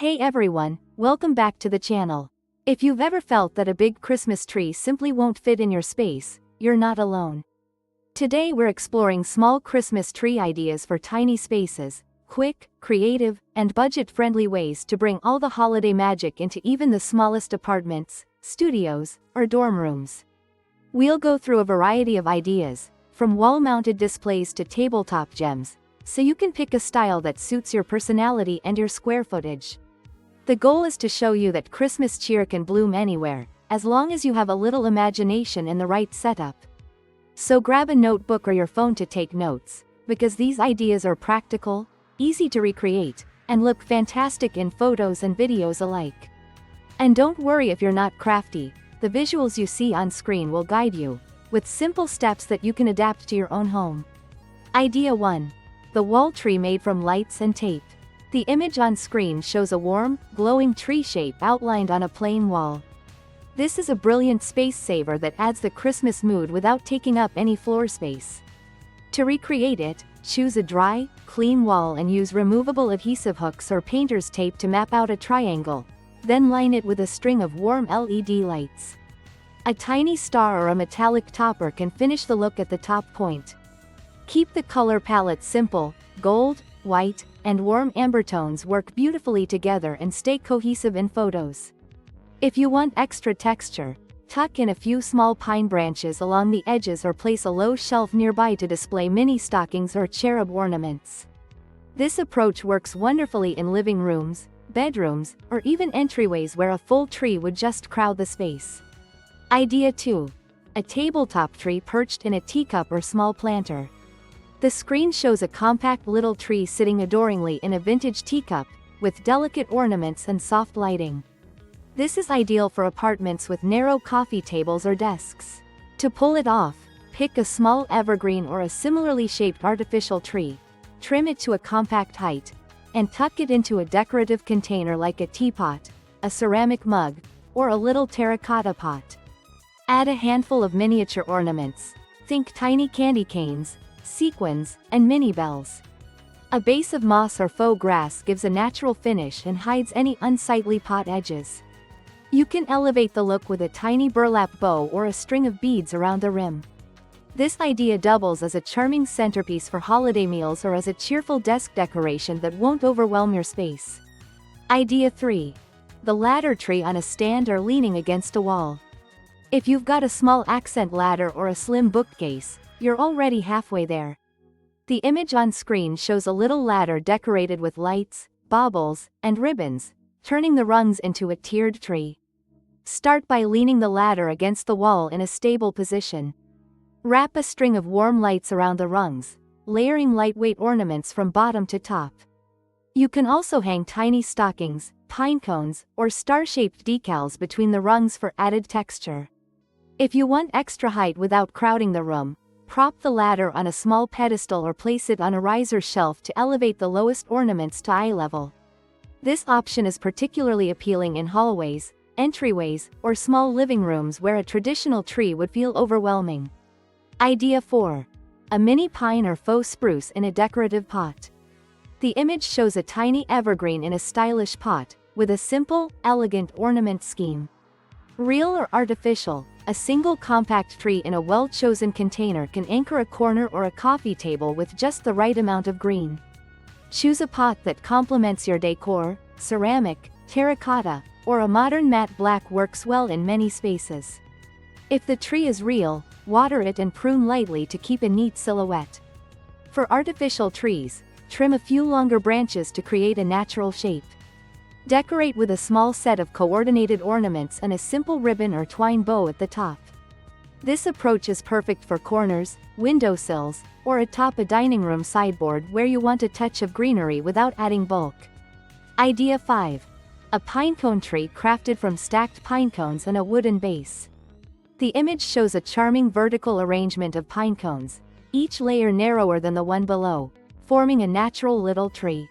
Hey everyone, welcome back to the channel. If you've ever felt that a big Christmas tree simply won't fit in your space, you're not alone. Today we're exploring small Christmas tree ideas for tiny spaces, quick, creative, and budget-friendly ways to bring all the holiday magic into even the smallest apartments, studios, or dorm rooms. We'll go through a variety of ideas, from wall-mounted displays to tabletop gems, so you can pick a style that suits your personality and your square footage. The goal is to show you that Christmas cheer can bloom anywhere, as long as you have a little imagination and the right setup. So grab a notebook or your phone to take notes, because these ideas are practical, easy to recreate, and look fantastic in photos and videos alike. And don't worry if you're not crafty, the visuals you see on screen will guide you, with simple steps that you can adapt to your own home. Idea 1. The wall tree made from lights and tape. The image on screen shows a warm, glowing tree shape outlined on a plain wall. This is a brilliant space saver that adds the Christmas mood without taking up any floor space. To recreate it, choose a dry, clean wall and use removable adhesive hooks or painter's tape to map out a triangle, then line it with a string of warm LED lights. A tiny star or a metallic topper can finish the look at the top point. Keep the color palette simple. Gold, white, and warm amber tones work beautifully together and stay cohesive in photos. If you want extra texture, tuck in a few small pine branches along the edges or place a low shelf nearby to display mini stockings or cherub ornaments. This approach works wonderfully in living rooms, bedrooms, or even entryways where a full tree would just crowd the space. Idea 2. A tabletop tree perched in a teacup or small planter. The screen shows a compact little tree sitting adoringly in a vintage teacup, with delicate ornaments and soft lighting. This is ideal for apartments with narrow coffee tables or desks. To pull it off, pick a small evergreen or a similarly shaped artificial tree, trim it to a compact height, and tuck it into a decorative container like a teapot, a ceramic mug, or a little terracotta pot. Add a handful of miniature ornaments, think tiny candy canes, sequins, and mini bells. A base of moss or faux grass gives a natural finish and hides any unsightly pot edges. You can elevate the look with a tiny burlap bow or a string of beads around the rim. This idea doubles as a charming centerpiece for holiday meals or as a cheerful desk decoration that won't overwhelm your space. Idea 3. The ladder tree on a stand or leaning against a wall. If you've got a small accent ladder or a slim bookcase, you're already halfway there. The image on screen shows a little ladder decorated with lights, baubles, and ribbons, turning the rungs into a tiered tree. Start by leaning the ladder against the wall in a stable position. Wrap a string of warm lights around the rungs, layering lightweight ornaments from bottom to top. You can also hang tiny stockings, pine cones, or star-shaped decals between the rungs for added texture. If you want extra height without crowding the room, prop the ladder on a small pedestal or place it on a riser shelf to elevate the lowest ornaments to eye level. This option is particularly appealing in hallways, entryways, or small living rooms where a traditional tree would feel overwhelming. Idea 4. A mini pine or faux spruce in a decorative pot. The image shows a tiny evergreen in a stylish pot, with a simple, elegant ornament scheme. Real or artificial, a single compact tree in a well-chosen container can anchor a corner or a coffee table with just the right amount of green. Choose a pot that complements your decor. Ceramic, terracotta, or a modern matte black works well in many spaces. If the tree is real, water it and prune lightly to keep a neat silhouette. For artificial trees, trim a few longer branches to create a natural shape. Decorate with a small set of coordinated ornaments and a simple ribbon or twine bow at the top. This approach is perfect for corners, windowsills, or atop a dining room sideboard where you want a touch of greenery without adding bulk. Idea 5. A pinecone tree crafted from stacked pine cones and a wooden base. The image shows a charming vertical arrangement of pine cones, each layer narrower than the one below, forming a natural little tree.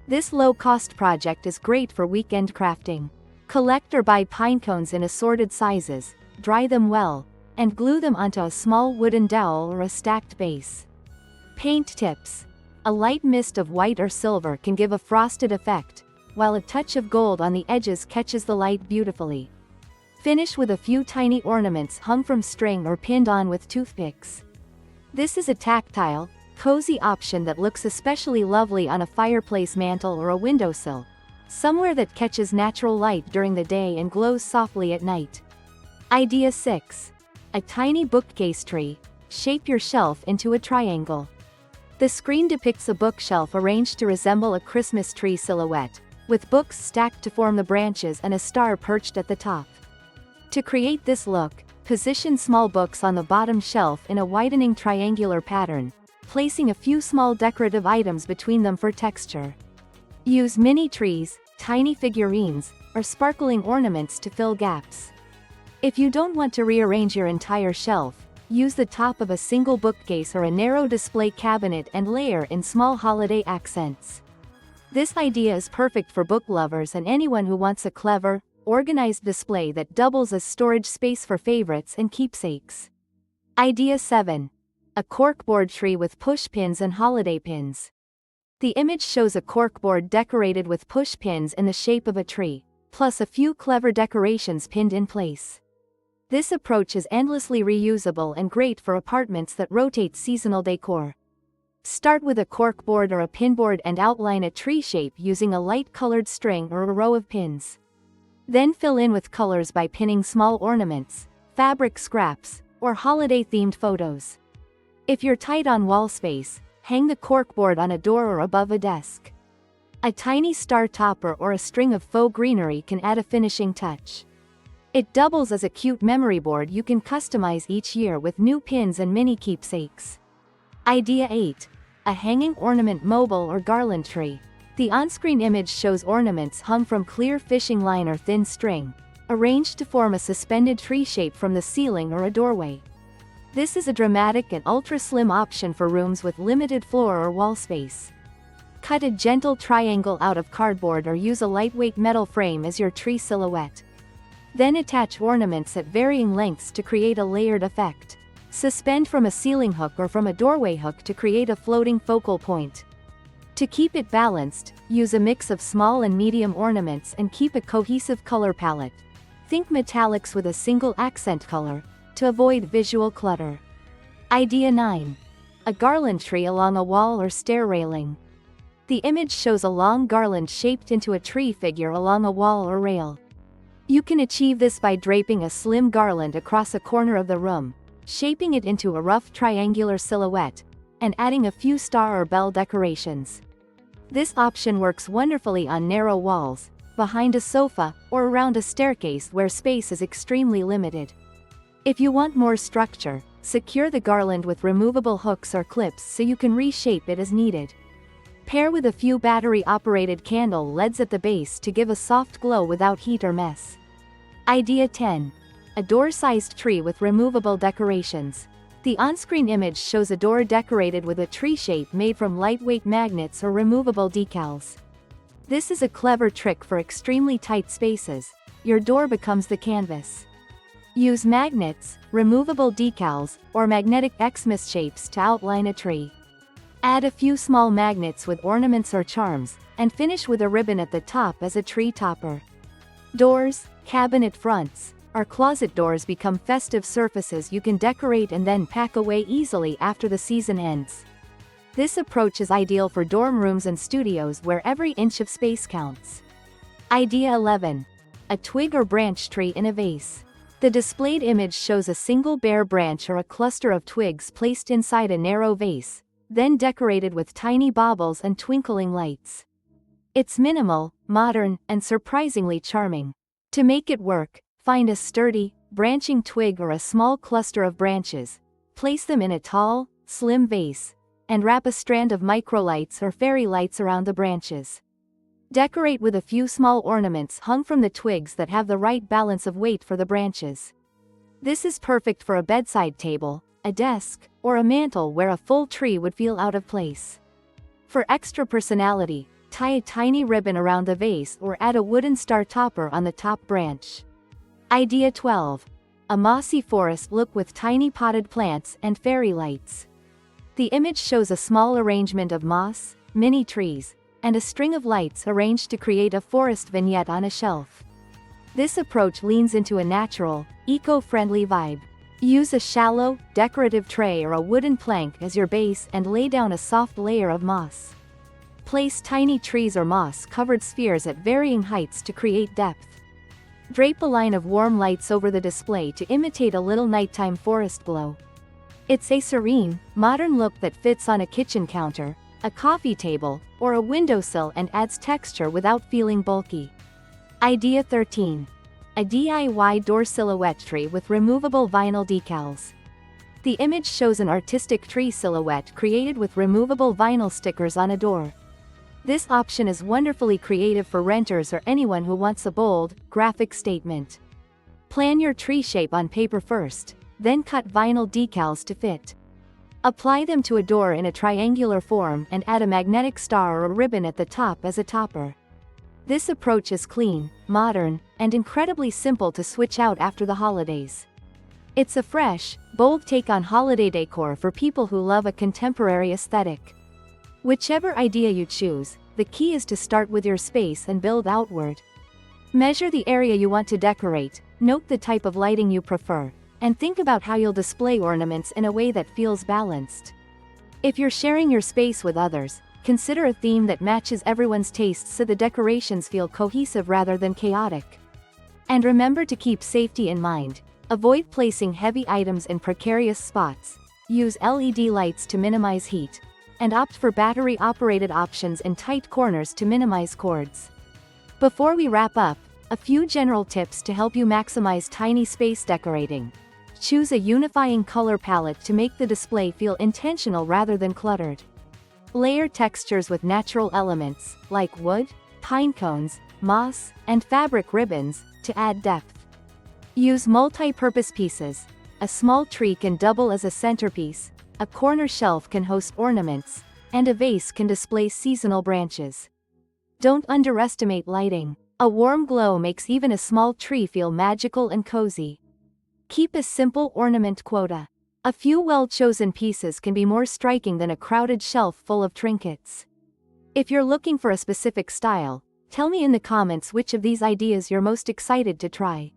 This low-cost project is great for weekend crafting. Collect or buy pine cones in assorted sizes, dry them well, and glue them onto a small wooden dowel or a stacked base. Paint tips. A light mist of white or silver can give a frosted effect, while a touch of gold on the edges catches the light beautifully. Finish with a few tiny ornaments hung from string or pinned on with toothpicks. This is a tactile, cozy option that looks especially lovely on a fireplace mantle or a windowsill, somewhere that catches natural light during the day and glows softly at night. Idea 6. A tiny bookcase tree. Shape your shelf into a triangle. The screen depicts a bookshelf arranged to resemble a Christmas tree silhouette, with books stacked to form the branches and a star perched at the top. To create this look, position small books on the bottom shelf in a widening triangular pattern, placing a few small decorative items between them for texture. Use mini trees, tiny figurines, or sparkling ornaments to fill gaps. If you don't want to rearrange your entire shelf, use the top of a single bookcase or a narrow display cabinet and layer in small holiday accents. This idea is perfect for book lovers and anyone who wants a clever, organized display that doubles as storage space for favorites and keepsakes. Idea 7. A corkboard tree with push pins and holiday pins. The image shows a corkboard decorated with push pins in the shape of a tree, plus a few clever decorations pinned in place. This approach is endlessly reusable and great for apartments that rotate seasonal decor. Start with a corkboard or a pinboard and outline a tree shape using a light-colored string or a row of pins. Then fill in with colors by pinning small ornaments, fabric scraps, or holiday-themed photos. If you're tight on wall space, hang the corkboard on a door or above a desk. A tiny star topper or a string of faux greenery can add a finishing touch. It doubles as a cute memory board you can customize each year with new pins and mini keepsakes. Idea 8. A hanging ornament mobile or garland tree. The on-screen image shows ornaments hung from clear fishing line or thin string, arranged to form a suspended tree shape from the ceiling or a doorway. This is a dramatic and ultra-slim option for rooms with limited floor or wall space. Cut a gentle triangle out of cardboard or use a lightweight metal frame as your tree silhouette. Then attach ornaments at varying lengths to create a layered effect. Suspend from a ceiling hook or from a doorway hook to create a floating focal point. To keep it balanced, use a mix of small and medium ornaments and keep a cohesive color palette. Think metallics with a single accent color, to avoid visual clutter. Idea 9. A garland tree along a wall or stair railing. The image shows a long garland shaped into a tree figure along a wall or rail. You can achieve this by draping a slim garland across a corner of the room, shaping it into a rough triangular silhouette, and adding a few star or bell decorations. This option works wonderfully on narrow walls, behind a sofa, or around a staircase where space is extremely limited. If you want more structure, secure the garland with removable hooks or clips so you can reshape it as needed. Pair with a few battery-operated candle LEDs at the base to give a soft glow without heat or mess. Idea 10. A door-sized tree with removable decorations. The on-screen image shows a door decorated with a tree shape made from lightweight magnets or removable decals. This is a clever trick for extremely tight spaces. Your door becomes the canvas. Use magnets, removable decals, or magnetic Xmas shapes to outline a tree. Add a few small magnets with ornaments or charms, and finish with a ribbon at the top as a tree topper. Doors, cabinet fronts, or closet doors become festive surfaces you can decorate and then pack away easily after the season ends. This approach is ideal for dorm rooms and studios where every inch of space counts. Idea 11. A twig or branch tree in a vase. The displayed image shows a single bare branch or a cluster of twigs placed inside a narrow vase, then decorated with tiny baubles and twinkling lights. It's minimal, modern, and surprisingly charming. To make it work, find a sturdy, branching twig or a small cluster of branches, place them in a tall, slim vase, and wrap a strand of microlights or fairy lights around the branches. Decorate with a few small ornaments hung from the twigs that have the right balance of weight for the branches. This is perfect for a bedside table, a desk, or a mantle where a full tree would feel out of place. For extra personality, tie a tiny ribbon around the vase or add a wooden star topper on the top branch. Idea 12. A mossy forest look with tiny potted plants and fairy lights. The image shows a small arrangement of moss, mini trees, and a string of lights arranged to create a forest vignette on a shelf. This approach leans into a natural, eco-friendly vibe. Use a shallow, decorative tray or a wooden plank as your base and lay down a soft layer of moss. Place tiny trees or moss-covered spheres at varying heights to create depth. Drape a line of warm lights over the display to imitate a little nighttime forest glow. It's a serene, modern look that fits on a kitchen counter, a coffee table, or a windowsill and adds texture without feeling bulky. Idea 13. A DIY door silhouette tree with removable vinyl decals. The image shows an artistic tree silhouette created with removable vinyl stickers on a door. This option is wonderfully creative for renters or anyone who wants a bold, graphic statement. Plan your tree shape on paper first, then cut vinyl decals to fit. Apply them to a door in a triangular form and add a magnetic star or ribbon at the top as a topper. This approach is clean, modern, and incredibly simple to switch out after the holidays. It's a fresh, bold take on holiday decor for people who love a contemporary aesthetic. Whichever idea you choose, the key is to start with your space and build outward. Measure the area you want to decorate, note the type of lighting you prefer, and think about how you'll display ornaments in a way that feels balanced. If you're sharing your space with others, consider a theme that matches everyone's tastes so the decorations feel cohesive rather than chaotic. And remember to keep safety in mind. Avoid placing heavy items in precarious spots, use LED lights to minimize heat, and opt for battery-operated options in tight corners to minimize cords. Before we wrap up, a few general tips to help you maximize tiny space decorating. Choose a unifying color palette to make the display feel intentional rather than cluttered. Layer textures with natural elements, like wood, pine cones, moss, and fabric ribbons, to add depth. Use multi-purpose pieces. A small tree can double as a centerpiece, a corner shelf can host ornaments, and a vase can display seasonal branches. Don't underestimate lighting. A warm glow makes even a small tree feel magical and cozy. Keep a simple ornament quota. A few well-chosen pieces can be more striking than a crowded shelf full of trinkets. If you're looking for a specific style, tell me in the comments which of these ideas you're most excited to try.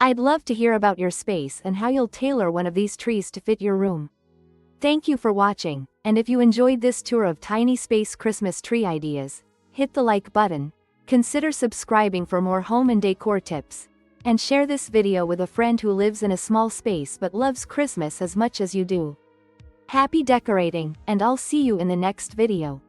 I'd love to hear about your space and how you'll tailor one of these trees to fit your room. Thank you for watching, and if you enjoyed this tour of tiny space Christmas tree ideas, hit the like button, consider subscribing for more home and decor tips, and share this video with a friend who lives in a small space but loves Christmas as much as you do. Happy decorating, and I'll see you in the next video.